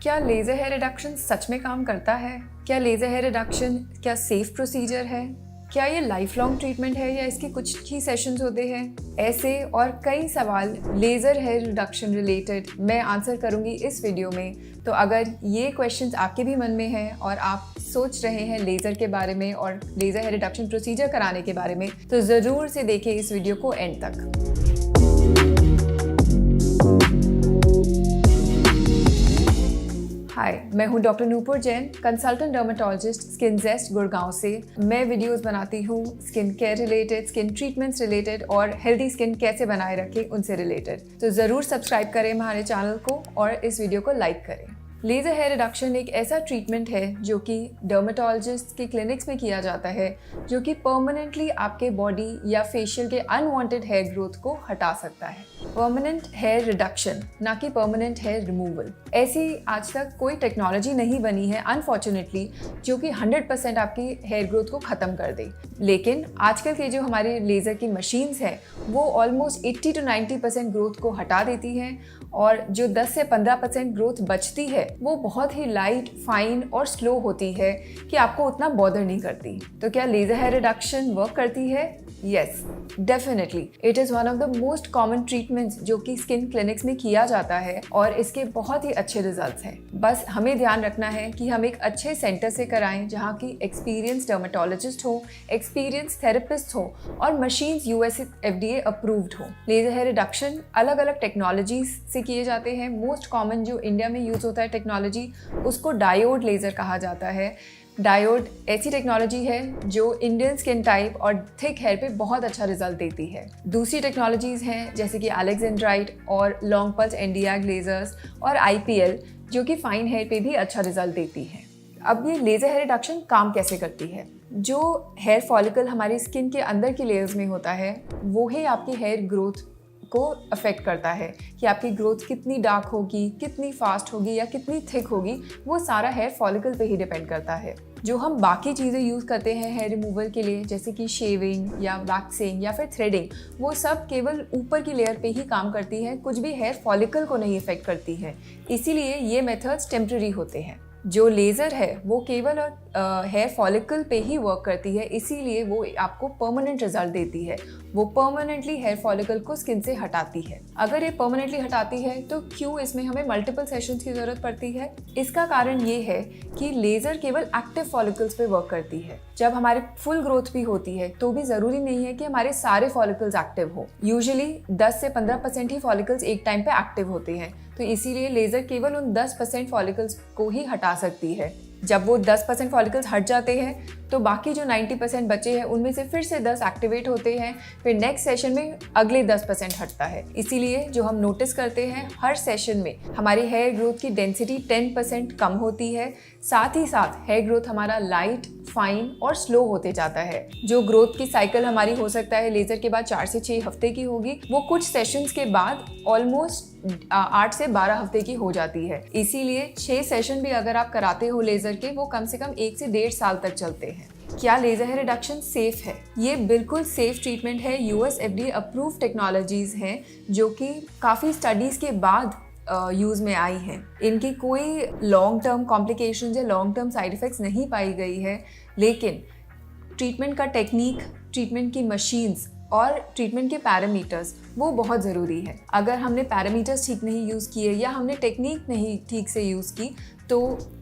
क्या laser hair reduction सच में काम करता है? क्या लेज़र हेयर रिडक्शन क्या सेफ प्रोसीजर है? क्या ये लाइफ लॉन्ग ट्रीटमेंट है या इसके कुछ ही सेशंस होते हैं? ऐसे और कई सवाल लेज़र हेयर रिडक्शन रिलेटेड मैं आंसर करूंगी इस वीडियो में। तो अगर ये क्वेश्चंस आपके भी मन में हैं और आप सोच रहे हैं लेज़र के बारे में और लेज़र हेयर रिडक्शन प्रोसीजर कराने के बारे में, तो ज़रूर से देखें इस वीडियो को एंड तक। हाय, मैं हूं doctor Nupur Jain, consultant dermatologist skin zest Gurgaon से। मैं वीडियोस बनाती हूं skin care related, skin treatments related और हेल्दी स्किन कैसे बनाए रखें उनसे रिलेटेड। तो ज़रूर सब्सक्राइब करें हमारे चैनल को और इस वीडियो को लाइक करें। लेज़र हेयर रिडक्शन एक ऐसा ट्रीटमेंट है जो कि डर्मेटोलॉजिस्ट के क्लिनिक्स में किया जाता है, जो कि परमानेंटली आपके बॉडी या फेशियल के अनवांटेड हेयर ग्रोथ को हटा सकता है। परमानेंट हेयर रिडक्शन, ना कि परमानेंट हेयर रिमूवल। ऐसी आज तक कोई टेक्नोलॉजी नहीं बनी है अनफॉर्चुनेटली जो कि 100% आपकी हेयर ग्रोथ को ख़त्म कर दे। लेकिन आजकल के जो हमारे लेज़र की मशीन्स हैं वो ऑलमोस्ट 80 to 90% ग्रोथ को हटा देती हैं और जो 10 से 15% ग्रोथ बचती है वो बहुत ही लाइट, फाइन और स्लो होती है कि आपको उतना बॉदर नहीं करती। तो क्या लेज़र हेयर रिडक्शन वर्क करती है? Yes, definitely. It is one of the most common treatments जो कि स्किन क्लिनिक्स में किया जाता है और इसके बहुत ही अच्छे रिजल्ट्स हैं। बस हमें ध्यान रखना है कि हम एक अच्छे सेंटर से कराएं जहां की एक्सपीरियंस डर्मेटोलॉजिस्ट हो, एक्सपीरियंस थेरेपिस्ट हो और मशीन्स US FDA अप्रूव्ड हो। लेज़र हेयर रिडक्शन अलग अलग टेक्नोलॉजीज से किए जाते हैं। मोस्ट कॉमन जो इंडिया में यूज़ होता है टेक्नोलॉजी, उसको डायोड लेज़र कहा जाता है। डायोड ऐसी टेक्नोलॉजी है जो इंडियन स्किन टाइप और थिक हेयर पे बहुत अच्छा रिजल्ट देती है। दूसरी टेक्नोलॉजीज हैं जैसे कि अलेक्जेंड्राइट और लॉन्ग पल्स एनडीआग लेजर्स और IPL जो कि फाइन हेयर पे भी अच्छा रिजल्ट देती है। अब ये लेज़र हेयर रिडक्शन काम कैसे करती है? जो हेयर फॉलिकल हमारी स्किन के अंदर की लेयर्स में होता है वो ही आपकी हेयर ग्रोथ को अफेक्ट करता है कि आपकी ग्रोथ कितनी डार्क होगी, कितनी फास्ट होगी या कितनी थिक होगी। वो सारा हेयर फॉलिकल पे ही डिपेंड करता है। जो हम बाकी चीज़ें यूज़ करते हैं हेयर रिमूवल के लिए जैसे कि शेविंग या वैक्सिंग या फिर थ्रेडिंग, वो सब केवल ऊपर की लेयर पे ही काम करती है, कुछ भी हेयर फॉलिकल को नहीं अफेक्ट करती है। इसीलिए ये मेथड्स टेम्प्रेरी होते हैं। जो लेज़र है वो केवल हेयर फॉलिकल पे ही वर्क करती है, इसीलिए वो आपको परमानेंट रिजल्ट देती है। वो परमानेंटली हेयर फॉलिकल को स्किन से हटाती है। अगर ये परमानेंटली हटाती है तो क्यों इसमें हमें मल्टीपल सेशंस की ज़रूरत पड़ती है? इसका कारण ये है कि लेज़र केवल एक्टिव फॉलिकल्स पे वर्क करती है। जब हमारे फुल ग्रोथ भी होती है तो भी ज़रूरी नहीं है कि हमारे सारे फॉलिकल्स एक्टिव हो। यूजुअली 10 से 15% ही फॉलिकल्स एक टाइम पे एक्टिव होते हैं, तो इसीलिए लेज़र केवल उन 10% फॉलिकल्स को ही हटा सकती है। जब वो 10% फॉलिकल्स हट जाते हैं तो बाकी जो 90% बचे हैं उनमें से फिर से 10 एक्टिवेट होते हैं, फिर नेक्स्ट सेशन में अगले 10% हटता है। इसीलिए जो हम नोटिस करते हैं हर सेशन में हमारी हेयर ग्रोथ की डेंसिटी 10% कम होती है। साथ ही साथ हेयर ग्रोथ हमारा लाइट, फाइन और स्लो होते जाता है। जो ग्रोथ की साइकिल हमारी हो सकता है लेज़र के बाद 4 से 6 हफ्ते की होगी, वो कुछ सेशंस के बाद ऑलमोस्ट 8 से 12 हफ्ते की हो जाती है। इसीलिए 6 सेशन भी अगर आप कराते हो लेज़र के, वो कम से कम 1 से 1.5 साल तक चलते हैं। क्या लेज़र हेयर रिडक्शन सेफ है? ये बिल्कुल सेफ ट्रीटमेंट है। US FDA अप्रूव्ड टेक्नोलॉजीज हैं जो कि काफ़ी स्टडीज़ के बाद यूज़ में आई हैं। इनकी कोई लॉन्ग टर्म कॉम्प्लिकेशंस या लॉन्ग टर्म साइड इफ़ेक्ट्स नहीं पाई गई है, लेकिन ट्रीटमेंट का टेक्निक, ट्रीटमेंट की मशीन्स और ट्रीटमेंट के पैरामीटर्स वो बहुत ज़रूरी है। अगर हमने पैरामीटर्स ठीक नहीं यूज़ किए या हमने टेक्निक नहीं ठीक से यूज़ की तो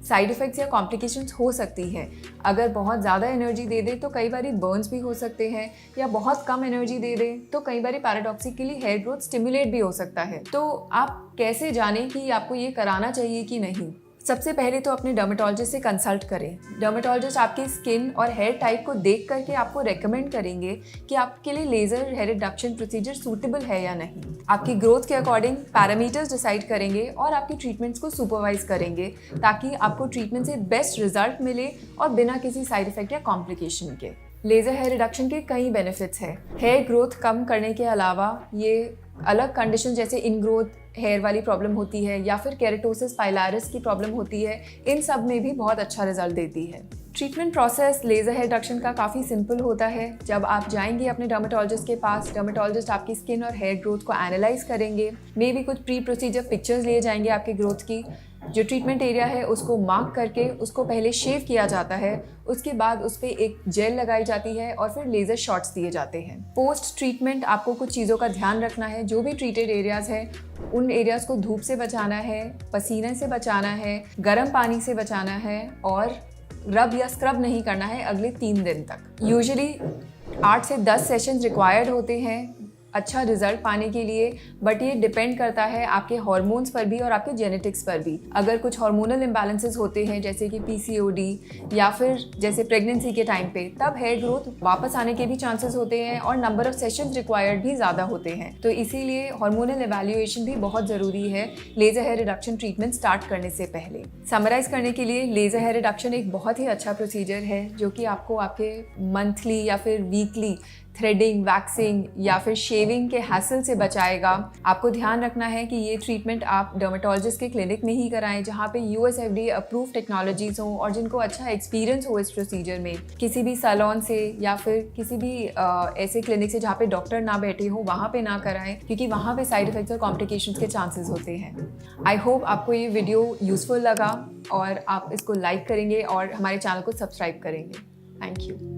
साइड इफ़ेक्ट्स या कॉम्प्लिकेशंस हो सकती हैं। अगर बहुत ज़्यादा एनर्जी दे दे तो कई बारी बर्न्स भी हो सकते हैं, या बहुत कम एनर्जी दे दे तो कई बारी पैराडॉक्सिकली हेयर ग्रोथ स्टिमुलेट भी हो सकता है। तो आप कैसे जानें कि आपको ये कराना चाहिए कि नहीं? सबसे पहले तो अपने डर्मेटोलॉजिस्ट से कंसल्ट करें। डर्मेटोलॉजिस्ट आपकी स्किन और हेयर टाइप को देख करके आपको रेकमेंड करेंगे कि आपके लिए laser hair reduction procedure suitable है या नहीं। आपकी ग्रोथ के अकॉर्डिंग पैरामीटर्स डिसाइड करेंगे और आपकी ट्रीटमेंट्स को सुपरवाइज करेंगे ताकि आपको ट्रीटमेंट से बेस्ट रिजल्ट मिले और बिना किसी साइड इफेक्ट या कॉम्प्लिकेशन के। लेज़र हेयर रिडक्शन के कई बेनिफिट्स हैं। हेयर ग्रोथ कम करने के अलावा ये अलग कंडीशन जैसे इनग्रोथ हेयर वाली प्रॉब्लम होती है या फिर केराटोसिस पाइलारिस की प्रॉब्लम होती है, इन सब में भी बहुत अच्छा रिजल्ट देती है। Treatment process laser hair reduction का काफ़ी सिंपल होता है। जब आप जाएंगे अपने डर्मेटोलॉजिस्ट के पास, डर्मेटोलॉजिस्ट आपकी स्किन और हेयर ग्रोथ को एनालाइज करेंगे, मे भी कुछ प्री प्रोसीजर पिक्चर्स लिए जाएंगे आपकी ग्रोथ की, जो ट्रीटमेंट एरिया है उसको मार्क करके उसको पहले शेव किया जाता है, उसके बाद उस पर एक जेल लगाई जाती है और फिर लेज़र शॉट्स दिए जाते हैं। पोस्ट ट्रीटमेंट आपको कुछ चीज़ों का ध्यान रखना है। जो भी ट्रीटेड एरियाज़ है उन एरियाज़ को धूप से बचाना है, पसीने से बचाना है, गर्म पानी से बचाना है और रब या स्क्रब नहीं करना है अगले 3 दिन तक। यूजुअली 8 से 10 सेशंस रिक्वायर्ड होते हैं अच्छा रिजल्ट पाने के लिए, बट ये डिपेंड करता है आपके हार्मोन्स पर भी और आपके जेनेटिक्स पर भी। अगर कुछ हार्मोनल इम्बैलेंसेस होते हैं जैसे कि PCOD या फिर जैसे प्रेगनेंसी के टाइम पे, तब हेयर ग्रोथ वापस आने के भी चांसेस होते हैं और नंबर ऑफ सेशंस रिक्वायर्ड भी ज़्यादा होते हैं। तो इसीलिए हार्मोनल एवैल्यूएशन भी बहुत ज़रूरी है laser hair reduction treatment start करने से पहले। समराइज करने के लिए लेज़र हेयर रिडक्शन एक बहुत ही अच्छा प्रोसीजर है जो कि आपको आपके मंथली या फिर वीकली थ्रेडिंग, वैक्सिंग या फिर शेविंग के हैसल से बचाएगा। आपको ध्यान रखना है कि ये ट्रीटमेंट आप डर्मेटोलॉजिस्ट के क्लिनिक में ही कराएं जहाँ पे US FDA अप्रूव टेक्नोलॉजीज हों और जिनको अच्छा एक्सपीरियंस हो इस प्रोसीजर में। किसी भी सैलून से या फिर किसी भी ऐसे क्लिनिक से जहाँ पे डॉक्टर ना बैठे हो वहाँ पे ना कराएं, क्योंकि वहाँ पे साइड इफेक्ट्स और कॉम्प्लिकेशंस के चांसेस होते हैं। आई होप आपको ये वीडियो यूजफुल लगा और आप इसको लाइक करेंगे और हमारे चैनल को सब्सक्राइब करेंगे। Thank you.